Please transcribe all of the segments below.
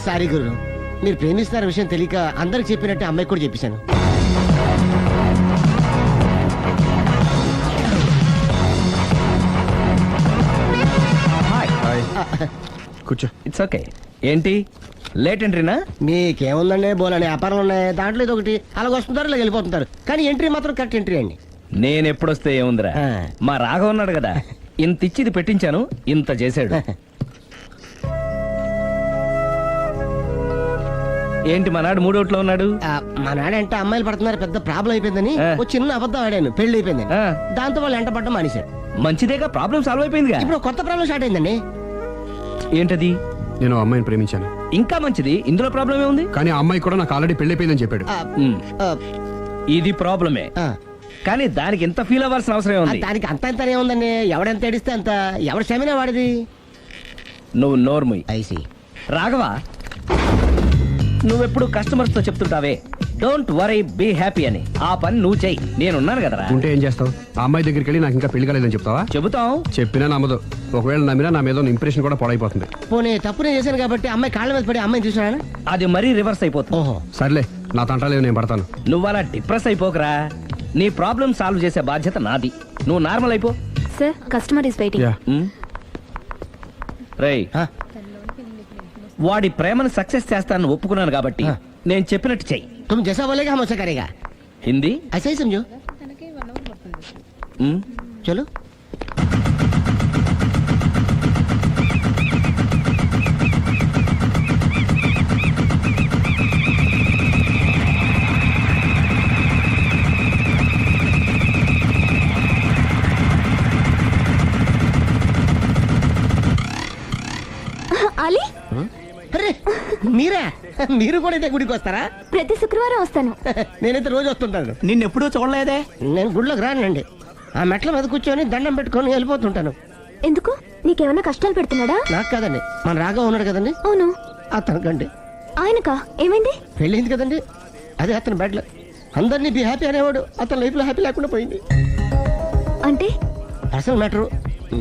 Sorry గురు, మీరు ప్రేమిస్తున్న విషయం తెలియక అందరికి చెప్పినట్టే అమ్మాయి కూడా చెప్పేశాను. కూర్చో. It's okay. ఏంటి లేట్ ఎంట్రీనా? మీకేముందండి, బోలని వ్యాపారాలు ఉన్నాయి, దాంట్లో ఇది ఒకటి అలాగ వస్తుంటారు ఇలా వెళ్ళిపోతుంటారు, కానీ ఎంట్రీ మాత్రం కరెక్ట్ ఎంట్రీ అండి. నేను ఎప్పుడొస్తే ఏముందిరా, మా రాఘవ ఉన్నాడు కదా, ఇంత ఇచ్చిది పెట్టించాను, ఇంత చేశాడు. ఏంటి మా నాడు మూడోట్లో ఉన్నాడు? మా నాడంటే అమ్మాయిలు పడుతున్నారు, పెద్ద ప్రాబ్లం అయిపోయిందని ఒక చిన్న అబద్ధం ఆడాను, పెళ్లి అయిపోయింది. దాంతో వాళ్ళు ఎంట పడడం మానేశాడు. మంచిదేగా, ప్రాబ్లం సాల్వ్ అయిపోయిందిగా. ఇప్పుడు కొత్త ప్రాబ్లం స్టార్ట్ అయిందండి. ఏంటది? నేను ఆ అమ్మాయిని ప్రేమించాను. ఇంకా మంచిది, ఇందులో ప్రాబ్లం ఏముంది? కానీ ఆ అమ్మాయి కూడా నాకు ఆల్రెడీ పెళ్లి అయిపోయిందని చెప్పాడు. ఇది ప్రాబ్లమే, కానీ దానికి ఎంత ఫీల్ అవ్వాల్సిన అవసరం ఉంది? దానికి అంత ఎంతనే ఉందండి, ఎవడెంత ఏడిస్తే అంత, ఎవడు క్షమినా వాడిది. నువ్వు నోర్ముయ్. ఐసి రాఘవ, నువ్వెప్పుడు కస్టమర్స్ తో చెప్తుంటావే డోంట్ వరీ బీ హ్యాపీ అని, ఆ పని నువ్వు చెయ్యి, నేనున్నాను కదరా. ఉంటే ఏం చేస్తావు? ఆ అమ్మాయి దగ్గరికి వెళ్ళి నాకు ఇంకా పెళ్లి కాలేదని చెప్తావా? చెబుతాం. చెప్పినా నమ్మదు. ఒకవేళ నమ్మినా నా మీద ఇంప్రెషన్ కూడా పాడైపోతుంది. పోనీ తప్పు నేను చేశాను కాబట్టి అమ్మాయి కాళ్ళ మీద పడి అమ్మాయిని చూసినా అది మరీ రివర్స్ అయిపోతుంది. ఓహో సర్లే, నా తంటాలేవు, నేను పడతాను. నువ్వు అలా డిప్రెస్ అయిపోకరా, నీ ప్రాబ్లం సాల్వ్ చేసే బాధ్యత నాది, నువ్వు నార్మల్ అయిపో. Sir, customer is waiting. రేయ్, వాడి ప్రేమను సక్సెస్ చేస్తానని ఒప్పుకున్నాను కాబట్టి నేను చెప్పినట్టు చెయ్యి. तुम जैसा बोलेगा हम वैसा करेगा. హిందీ ऐसा ही समझो. चलो. అలీ, అరే మీరా, మీరు కూడా అయితే గుడికి వస్తారా? ప్రతి శుక్రవారం వస్తాను. నేనైతే రోజు వస్తుంటాను. నిన్నెప్పుడూ చూడలేదే. నేను గుడిలోకి రానండి, ఆ మెట్ల మీద కూర్చొని దండం పెట్టుకొని వెళ్ళిపోతుంటాను. ఎందుకు? నీకేమైనా కష్టాలు పెడుతున్నాడా? నాకు కాదండి, మన రాఘవ ఉన్నాడు కదండి, అవును. అతనికండి. ఆయనకా? ఏమైంది? పెళ్ళింది కదండి, అదే అతని బెడ్లో అందరినీ బి హ్యాపీ అనేవాడు, అతని లైఫ్ లో హ్యాపీ లేకుండా పోయింది. అంటే పర్సనల్ మ్యాటర్,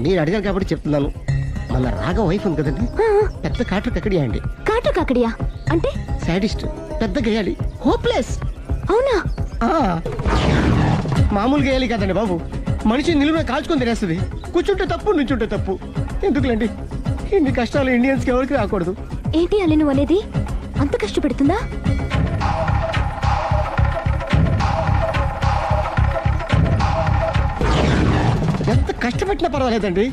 మీరు అడిగారు కాబట్టి చెప్తున్నాను. మన రాఘవ వైఫ్ ఉంది కదండి, పెద్ద కాటు కక్కడియా అండి. కాటు కాకడియా అంటే? సాడిస్ట్, పెద్ద గేయాలి, హోప్లెస్. అవునా? మామూలు గేయాలి కదండి బాబు, మనిషి నిలువున కాల్చుకొని తినేస్తుంది. కూర్చుంటే తప్పు, నుంచుంటే తప్పు. ఎందుకులేండి, ఇన్ని కష్టాలు ఇండియన్స్ కి ఎవరికి రాకూడదు. ఏంటి అలీ నువ్వు అనేది? అంత కష్టపెడుతుందా? ఎంత కష్టపెట్టినా పర్వాలేదండి.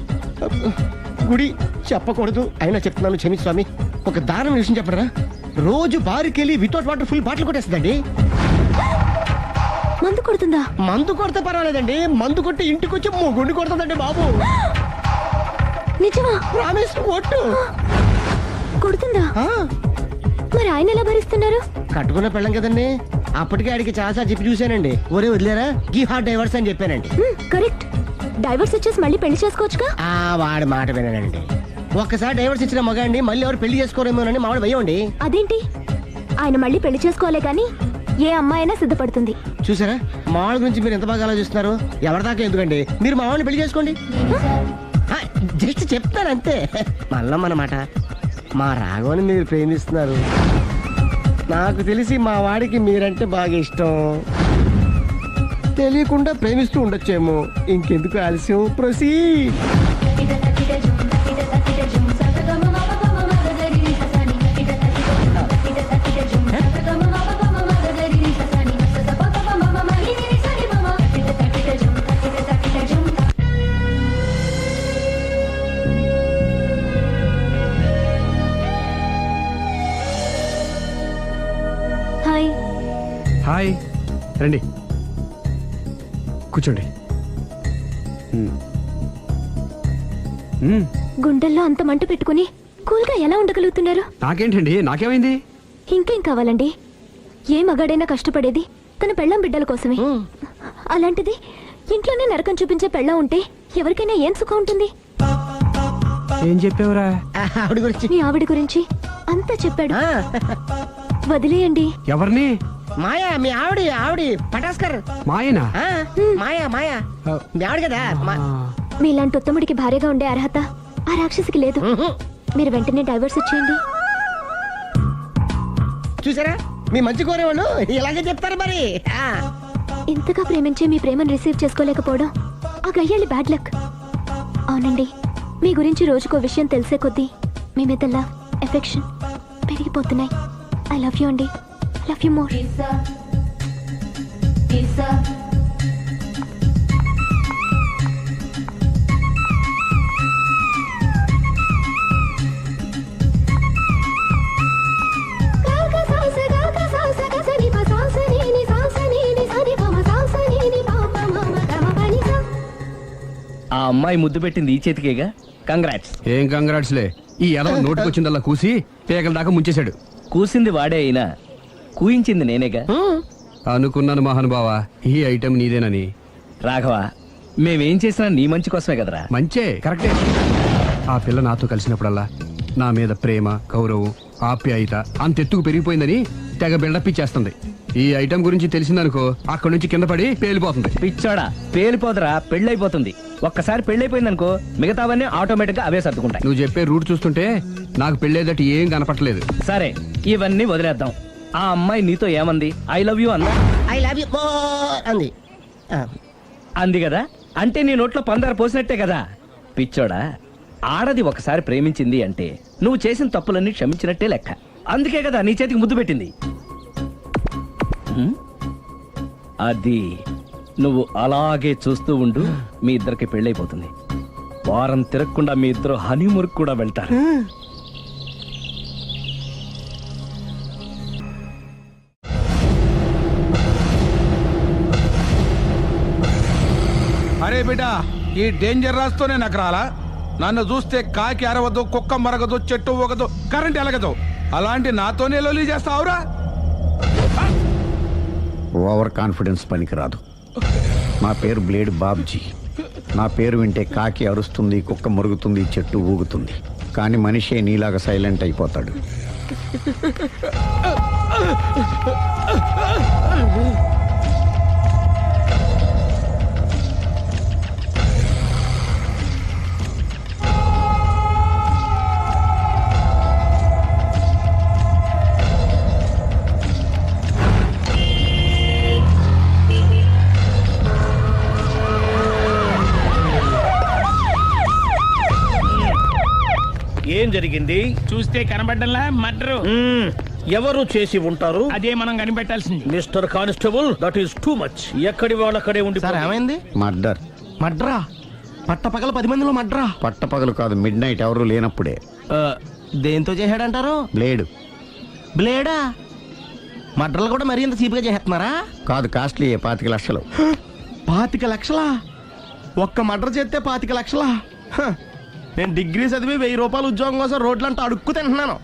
గుడి చెప్పకూడదు, అయినా చెప్తున్నాను, క్షమి స్వామి. ఒక దారుణ విషయం చెప్పరా, రోజు బారుకెళ్ళి వితౌట్ వాటర్ ఫుల్ బాటిల్ కొట్టేస్తుందండి. మందు కొడుతుందా? మందు కొడితే పర్వాలేదండి, మందు కొట్టి ఇంటికి వచ్చి గుండు కొడుతుందండి బాబు. నిజమా? ప్రామిస్, ఒట్టు. కొడుతుందా? మరి ఆయన ఎలా భరిస్తున్నారు? కట్టుకున్న పెళ్ళం కదండి, అప్పటికే ఆడికి చాలాసార్లు చెప్పి చూశానండి. ఒరే వదిలేరా, గివ్ హార్ట్ డైవర్స్ అని చెప్పానండి. కరెక్ట్. డైవర్స్ ఇచ్చేసి మళ్ళీ పెళ్లి చేసుకోవచ్చుగా. వాడి మాట వినానండి. ఒక్కసారి డైవర్స్ ఇచ్చిన మగాండి మళ్ళీ ఎవరు పెళ్లి చేసుకోరేమోనని మావాడు భయం అండి. అదేంటి? ఆయన మళ్ళీ పెళ్లి చేసుకోలే కానీ ఏ అమ్మాయి అయినా సిద్ధపడుతుంది. చూసారా, మావాడి గురించి మీరు ఎంత బాగా ఆలోచిస్తున్నారు. ఎవరిదాకా ఎందుకండి, మీరు మావాడిని పెళ్లి చేసుకోండి. జస్ట్ చెప్తారు అంతే. మళ్ళా మన మాట, మా రాఘవని మీరు ప్రేమిస్తున్నారు, నాకు తెలిసి మా వాడికి మీరంటే బాగా ఇష్టం. తెలియకుండా ప్రేమిస్తూ ఉండొచ్చేమో. ఇంకెందుకు ఆలస్యం, ప్రొసీడ్. హాయ్. హాయ్, రండి కూర్చోండి. గుండెల్లో అంత మంట పెట్టుకుని కూల్గా ఎలా ఉండగలుగుతున్నారు? నాకేంటండి, నాకేమైంది? ఇంకేం కావాలండి? ఏ మగాడైనా కష్టపడేది తన పెళ్ళాం బిడ్డల కోసమే. అలాంటిది ఇంట్లోనే నరకం చూపించే పెళ్ళాం ఉంటే ఎవరికైనా ఏం సుఖం ఉంటుంది? ఏం చెప్పావురా? ఆవిడ గురించి. మీ ఆవిడ గురించి అంతా చెప్పాడు. వదిలేయండి. ఎవరిని? మాయా, మీ ఆవిడ పటాస్కర్. మాయనా? మాయా మీ ఆవిడ కదా. మీలాంటి ఉత్తముడికి భార్యగా ఉండే అర్హత ఆ రాక్షసికి లేదు. మీరు వెంటనే డైవర్స్ ఇచ్చేయండి. చూసారా, మీ మంచి కోరేవాళ్ళు ఇలాగే చెప్తారు మరి. ఇంతగా ప్రేమించే మీ ప్రేమను రిసీవ్ చేసుకోలేకపోవడం ఆ గయ్యాలి బ్యాడ్ లక్. అవునండి, మీ గురించి రోజుకో విషయం తెలిసే కొద్దీ మీ మీద లవ్, ఎఫెక్షన్ పెరిగిపోతున్నాయి. ఐ లవ్ యూ అండి. I love you more. ఆ అమ్మాయి ముద్దు పెట్టింది ఈ చేతికేగా. కంగ్రాట్స్. ఏం కంగ్రాట్స్లే, ఈ ఎదవ నోటికొచ్చిందల్లా కూసి పేకల దాకా ముంచేశాడు. కూసింది వాడే అయినా కూయించింది నేనేగా. అనుకున్నాను మహానుభావ, ఈ ఐటెం నీదేనని. రాఘవ, మేమేం చేసినా నీ మంచి కోసమే కదరా. మంచే, కరెక్టే. ఆ పిల్ల నాతో కలిసినప్పుడల్లా నా మీద ప్రేమ, గౌరవం, ఆప్యాయత అంతెత్తుకు పెరిగిపోయిందని తెగ బిల్డప్ ఇచ్చేస్తుంది. ఈ ఐటెం గురించి తెలిసిందనుకో, అక్కడి నుంచి కింద పడి పేలిపోతుంది. పిచ్చోడా, పేలిపోదరా, పెళ్ళైపోతుంది. ఒక్కసారి పెళ్ళైపోయిందనుకో మిగతావన్నీ ఆటోమేటిక్ గా అవే సర్దుకుంటాయి. నువ్వు చెప్పే రూట్ చూస్తుంటే నాకు పెళ్ళేదట ఏం కనపట్లేదు. సరే, ఇవన్నీ వదిలేద్దాం. ఆ అమ్మాయి నీతో ఏమంది? ఐ లవ్ యూ అందా? ఐ లవ్ యూ అంది. అంది కదా, అంటే నీ నోట్లో పందారు పోసినట్టే కదా. పిచ్చోడా, ఆడది ఒకసారి ప్రేమించింది అంటే నువ్వు చేసిన తప్పులన్నీ క్షమించినట్టే లెక్క. అందుకే కదా నీ చేతికి ముద్దు పెట్టింది. అది నువ్వు అలాగే చూస్తూ ఉండు, మీ ఇద్దరికి పెళ్ళైపోతుంది. వారం తిరగకుండా మీ ఇద్దరు హనీమూర్ కూడా వెళ్తారు. అరే బిడ్డ, ఈ డేంజర్ రాస్తూనే నాకు రాలా. నన్ను చూస్తే కాకి అరవదు, కుక్క మరగదు, చెట్టు ఊగదు, కరెంట్ ఎలగదు. అలాంటి నాతోనే లొల్లి చేస్తావురా? ఓవర్ కాన్ఫిడెన్స్ పనికిరాదు. నా పేరు బ్లేడ్ బాబ్జీ. నా పేరు వింటే కాకి అరుస్తుంది, కుక్క మురుగుతుంది, చెట్టు ఊగుతుంది. కానీ మనిషే నీలాగా సైలెంట్ అయిపోతాడు. ఏం జరిగింది? చూస్తే కనబడ్డంలా మర్డరు. ఎవరు చేసి ఉంటారు? అదే మనం కనిపెట్టాల్సింది. Mister constable, that is too much. ఎక్కడి వాళ్ళక్కడే ఉండి ఏమైంది? మర్డర్. మడ్రా? పట్టపగల 10 మందిలో మడ్రా? పట్టపగలు కాదు, మిడ్ నైట్ ఎవరు లేనప్పుడే. దేంతో చేశాడంటారు? బ్లేడ్. బ్లేడా? మడ్రలు కూడా మరీ ఇంత చీప్గా చేస్తున్నారా? కాదు, కాస్ట్లీ 25 లక్షలు. 25 లక్షలా? ఒక్క మడ్ర చేస్తే 25 లక్షలా? నేను డిగ్రీ చదివి 1000 రూపాయలు ఉద్యోగం కోసం రోడ్లంతా అడుక్కు తింటున్నాను.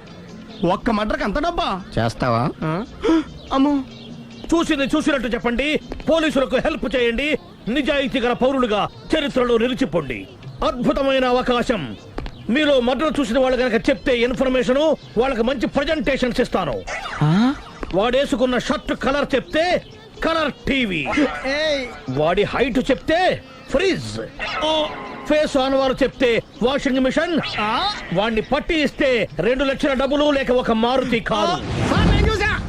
ఒక్క మడ్రకి అంత డబ్బా? చేస్తావా? అమ్మో, చూసింది చూసినట్టు చెప్పండి. పోలీసులకు హెల్ప్ చేయండి. నిజాయితీ గల పౌరులుగా చరిత్రలో నిలిచిపోండి. అద్భుతమైన అవకాశం. మీలో మర్డర్ చూసిన వాళ్ళు కనుక చెప్తే ఇన్ఫర్మేషన్, వాళ్ళకి మంచి ప్రజెంటేషన్స్ ఇస్తాను. వాడేసుకున్న షర్ట్ కలర్ చెప్తే కలర్ టీవీ, వాడి హైట్ చెప్తే ఫ్రిజ్, ఫేస్ ఆన్ వారు చెప్తే వాషింగ్ మిషన్, వాడిని పట్టి ఇస్తే 2 లక్షల డబ్బులు లేక ఒక మారుతి కారు.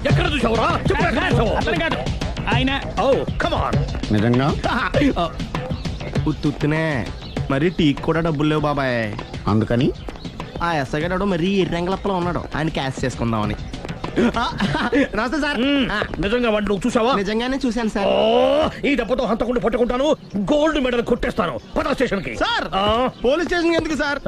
ఎక్కడ చూసావురా? అతను కాదు ఆయన. Oh come on. నిజంగా? ఉత్తునే మరి టీకి కూడా డబ్బులు లేవు బాబాయ్. అందుకని ఆ ఎస్ఐ గారు మరీ ఎర్రంగలప్పలో ఉన్నాడు, ఆయన క్యాష్ చేసుకుందామని. నమస్తే సార్. నిజంగా వాడిని నువ్వు చూసావా? నిజంగానే చూశాను సార్. ఈ దెబ్బతో హంతకుండా పట్టుకుంటాను, గోల్డ్ మెడల్ కొట్టేస్తాను. పద స్టేషన్ కి. సార్, పోలీస్ స్టేషన్ ఎందుకు సార్?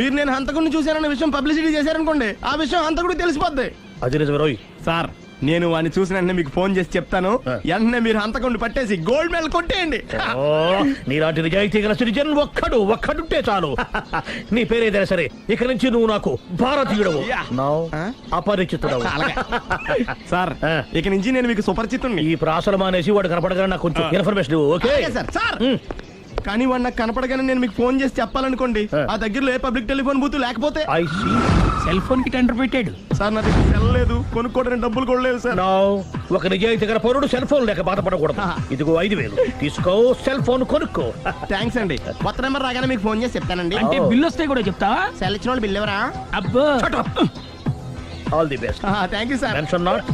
మీరు నేను హంతకుడిని చూశానన్న విషయం పబ్లిసిటీ చేశారనుకోండి, ఆ విషయం హంతకుడికి తెలిసిపోద్ది. అది నిజమే రోయ్. సార్, నేను వాడిని చూసిన వెంటనే మీకు ఫోన్ చేసి చెప్తాను. వెంటనే మీరు హంతకుడిని పట్టేసి గోల్డ్ మెడల్ కొట్టేయండి. నీలాంటి నిజాయితీ గల సిటిజన్ ఒక్కడుంటే చాలు. నీ పేరేదైనా సరే, ఇక నుంచి నువ్వు నాకు భారతీయుడవు, అపరిచితుడవు. సార్, ఇక నుంచి నేను మీకు సుపరిచితుడిని. ఈ ప్రాసలు మానేసి వాడు కనపడగా నాకు కొంచెం ఇన్ఫర్మేషన్. Okay sir. కానీ వాడు నాకు కనపడగానే నేను మీకు ఫోన్ చేసి చెప్పాలనుకోండి, ఆ దగ్గరలో ఏ పబ్లిక్ టెలిఫోన్ బూత్ లేకపోతే. I see. సెల్ ఫోన్ కి టెండర్ పెట్టాడు సార్, నా దగ్గర సెల్ లేదు, కొనుక్కోవడానికి డబ్బులు కూడా లేవు సార్. నౌ ఒక నిజాయితీ గల పౌరుడు సెల్ ఫోన్ లేక బాధపడకూడదు. ఇదిగో 5,000 తీసుకో, సెల్ ఫోన్ కొనుక్కో. థ్యాంక్స్ అండి. కొత్త నెంబర్ రాగానే మీకు ఫోన్ చేసి చెప్తానండి. అంటే బిల్లు వస్తే కూడా చెప్తావా? సెల్ ఇచ్చిన వాళ్ళు బిల్ ఎవరా? అబ్బో all the best. Thank you sir. Tension not.